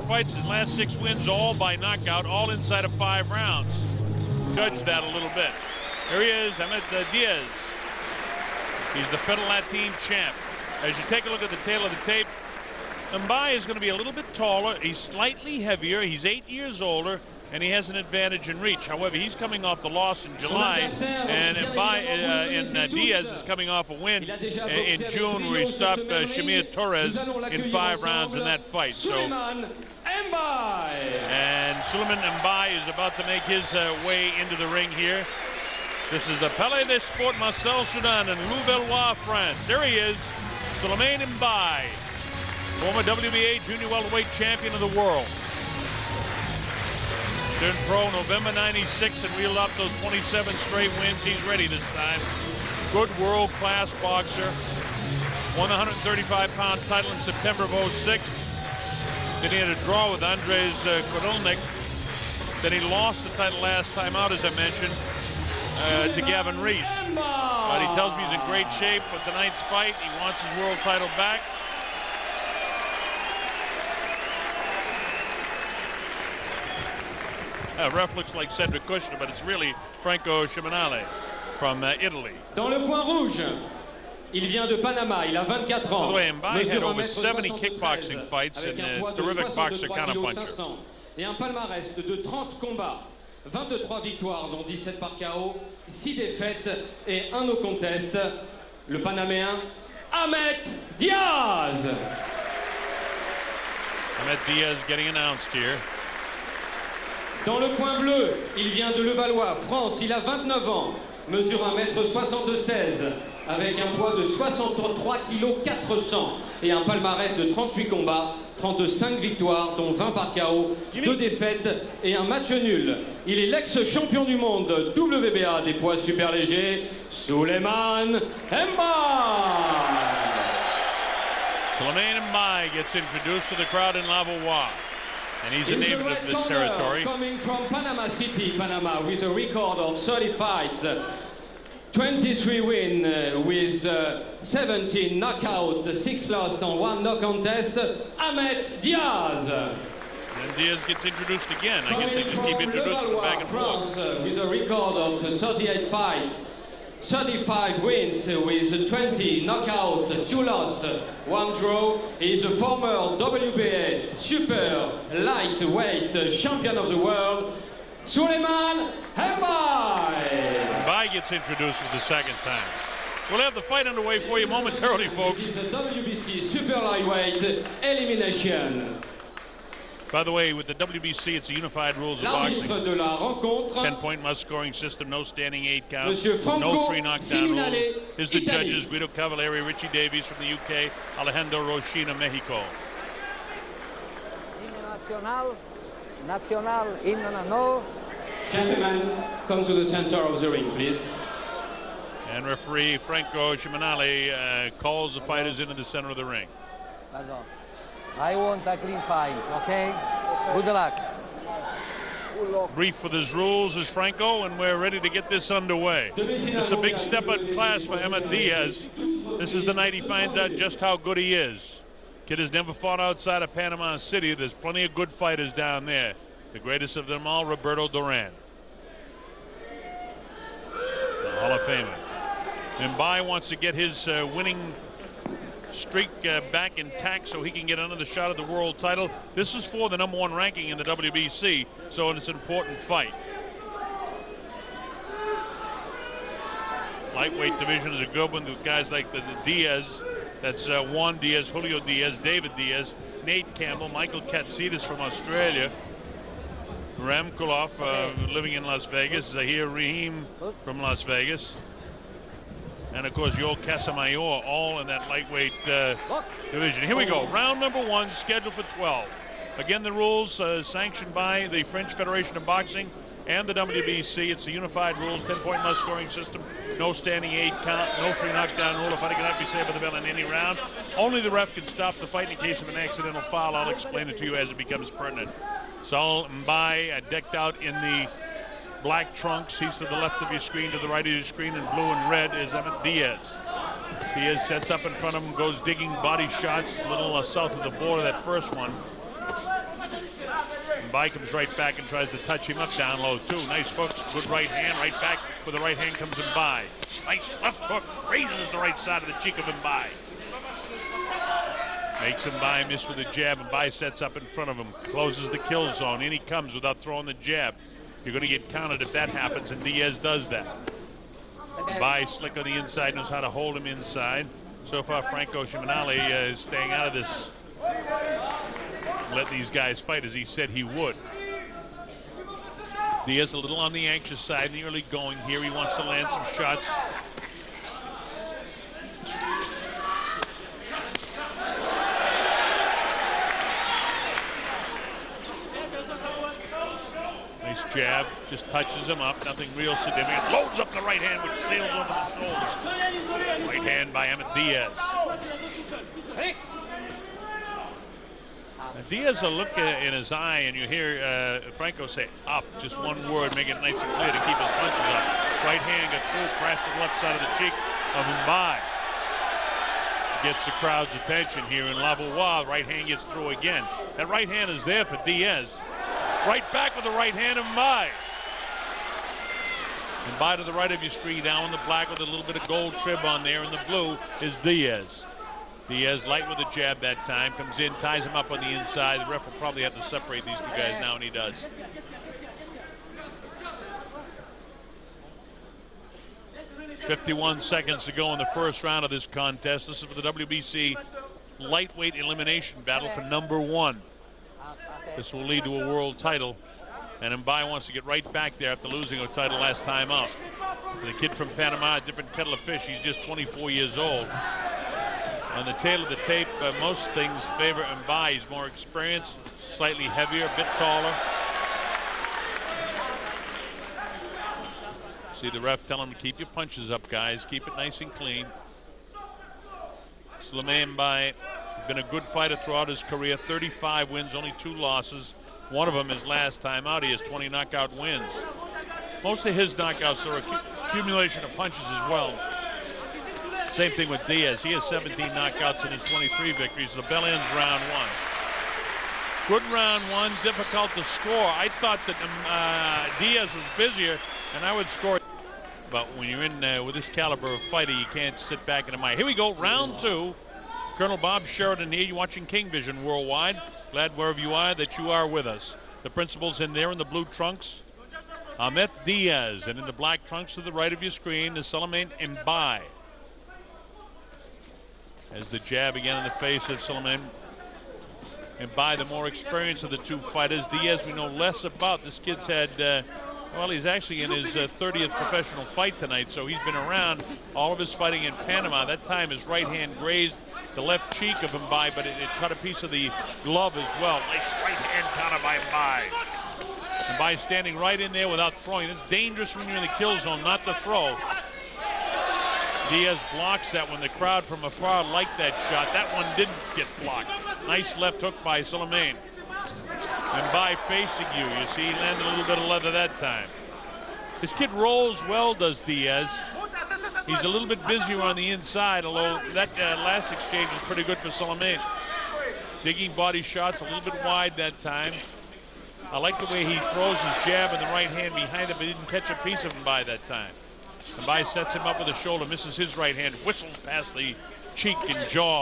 fights, his last 6 wins, all by knockout, all inside of 5 rounds. Judge that a little bit. Here he is, Ameth Diaz. He's the Fedel Latin champ. As you take a look at the tail of the tape, Mbaye is going to be a little bit taller. He's slightly heavier. He's 8 years older, and he has an advantage in reach. However, he's coming off the loss in July, and Diaz is coming off a win in June where he stopped Shamir Torres in 5 rounds in that fight. So, and Souleymane Mbaye is about to make his way into the ring here. This is the Palais des Sports Marcel Soudan in Louvellois, France. There he is, Souleymane Mbaye, former WBA junior welterweight champion of the world. Turned pro November '96 and reeled up those 27 straight wins. He's ready this time. Good world-class boxer. Won the 135-pound title in September of '06. Then he had a draw with Andres Kodolnik. Then he lost the title last time out, as I mentioned, to Gavin Reese. But he tells me he's in great shape for tonight's fight. He wants his world title back. Ref looks like Cedric Kushner, but it's really Franco Sciminale from Italy. Dans le coin rouge, il vient de Panama, il a 24 ans. By the way, Mbaye had over 70 kickboxing fights and a terrific boxer, counterpuncher. Et un palmarès de 30 combats, 23 victoires, dont 17 par KO, 6 défaites et 1 no contest. Le Panaméen, Ameth Diaz. Ameth Diaz getting announced here. Dans le coin bleu, il vient de Levallois, France, il a 29 ans, mesure 1m76, avec un poids de 63 kg 400 et un palmarès de 38 combats, 35 victoires, dont 20 par KO, 2 défaites et un match nul. Il est l'ex-champion du monde WBA des poids super légers, Souleymane Mbaye. Souleymane Mbaye gets introduced to the crowd in Levallois. And he's a native of this territory. Coming from Panama City, Panama, with a record of 30 fights, 23 wins with 17 knockouts, 6 lost and 1 no contest, Ameth Diaz. And Diaz gets introduced again. I guess they just keep introducing him back and forth. With a record of 38 fights, 35 wins with 20 knockouts, 2 lost, 1 draw. He is a former WBA super lightweight champion of the world, Souleymane Mbaye. Mbaye gets introduced for the 2nd time. We'll have the fight underway for you momentarily, folks. This is the WBC super lightweight elimination. By the way, with the WBC, it's the unified rules of boxing. 10-point must scoring system, no standing 8 counts, no 3 knockdown rule. Here's the judges: Guido Cavalieri, Richie Davies from the UK, Alejandro Rochina, Mexico. Nacional, no. Gentlemen, come to the center of the ring, please. And referee Franco Sciminale calls the fighters into the center of the ring. I want a clean fight, okay? Good luck. Brief with his rules is Franco, and we're ready to get this underway. This is a big step up class for Ameth Diaz. This is the night he finds out just how good he is. Kid has never fought outside of Panama City. There's plenty of good fighters down there. The greatest of them all, Roberto Duran, the Hall of Famer. Mbaye wants to get his winning streak back intact so he can get another shot at the world title. This is for the #1 ranking in the WBC, so it's an important fight. Lightweight division is a good one with guys like the Diaz. That's Juan Diaz, Julio Diaz, David Diaz, Nate Campbell, Michael Katsidis from Australia, Ram Kulov living in Las Vegas, Zahir Rahim from Las Vegas, and of course Yoel Casamayor, all in that lightweight division. Here we go, round number 1, scheduled for 12. Again, the rules sanctioned by the French Federation of Boxing and the WBC. It's the unified rules, 10-point must scoring system, no standing 8 count, no 3 knockdown rule. A fighter cannot be saved by the bell in any round. Only the ref can stop the fight in case of an accidental foul. I'll explain it to you as it becomes pertinent. Saul Mbaye decked out in the black trunks. He's to the left of your screen. To the right of your screen in blue and red is Ameth Diaz. Diaz sets up in front of him, goes digging body shots a little south of the border, that first one. Mbai comes right back and tries to touch him up down low, too. Nice hooks, good right hand, right back. With the right hand comes Mbai. Nice left hook, raises the right side of the cheek of Mbai. Makes Mbai miss with a jab. Mbai sets up in front of him, closes the kill zone. In he comes without throwing the jab. You're going to get counted if that happens, and Diaz does that. Mbai slick on the inside, knows how to hold him inside. So far, Franco Shimanali is staying out of this. Let these guys fight as he said he would. Diaz a little on the anxious side in the early going here. He wants to land some shots. Nice jab, just touches him up, nothing real significant. Loads up the right hand, which sails over the shoulder. Right hand by Ameth Diaz. Diaz will look in his eye, and you hear Franco say up, just one word, make it nice and clear to keep his punches up. Right hand gets through, crashed to the left side of the cheek of Mbai. Gets the crowd's attention here in Lavoie. Right hand gets through again. That right hand is there for Diaz. Right back with the right hand of Mbai. Mbai to the right of your screen, down in the black with a little bit of gold trib on there, and the blue is Diaz. Diaz light with a jab that time, comes in, ties him up on the inside. The ref will probably have to separate these two guys now, and he does. .51 seconds to go in the first round of this contest. This is for the WBC lightweight elimination battle for #1. This will lead to a world title, and Mbai wants to get right back there after losing a title last time out. The kid from Panama, a different kettle of fish. He's just 24 years old. On the tail of the tape, most things favor Mbai. He's more experienced, slightly heavier, a bit taller. See the ref tell him to keep your punches up, guys. Keep it nice and clean. Souleymane Mbai has been a good fighter throughout his career. 35 wins, only 2 losses. One of them is last time out. He has 20 knockout wins. Most of his knockouts are accumulation of punches as well. Same thing with Diaz. He has 17 knockouts in his 23 victories. The bell ends round 1. Good round 1, difficult to score. I thought that Diaz was busier, and I would score. But when you're in with this caliber of fighter, you can't sit back in the mind. Here we go, round 2. Colonel Bob Sheridan here. You're watching King Vision Worldwide. Glad wherever you are that you are with us. The principal's in there in the blue trunks. Ameth Diaz, and in the black trunks to the right of your screen is Souleymane Mbai. As the jab again in the face of Souleymane Mbai, the more experienced of the two fighters. Diaz we know less about. This kid's had, well, he's actually in his 30th professional fight tonight, so he's been around all of his fighting in Panama. That time his right hand grazed the left cheek of Mbai, but it cut a piece of the glove as well. Nice right hand counter by Mbai. Mbai standing right in there without throwing. It's dangerous when you're in the kill zone not to throw. Diaz blocks that when the crowd from afar liked that shot. That one didn't get blocked. Nice left hook by Souleymane. Mbai facing you. You see, he landed a little bit of leather that time. This kid rolls well, does Diaz. He's a little bit busier on the inside, although that last exchange was pretty good for Souleymane. Digging body shots a little bit wide that time. I like the way he throws his jab in the right hand behind him, but he didn't catch a piece of Mbai that time. Mbai sets him up with a shoulder, misses his right hand, whistles past the cheek and jaw.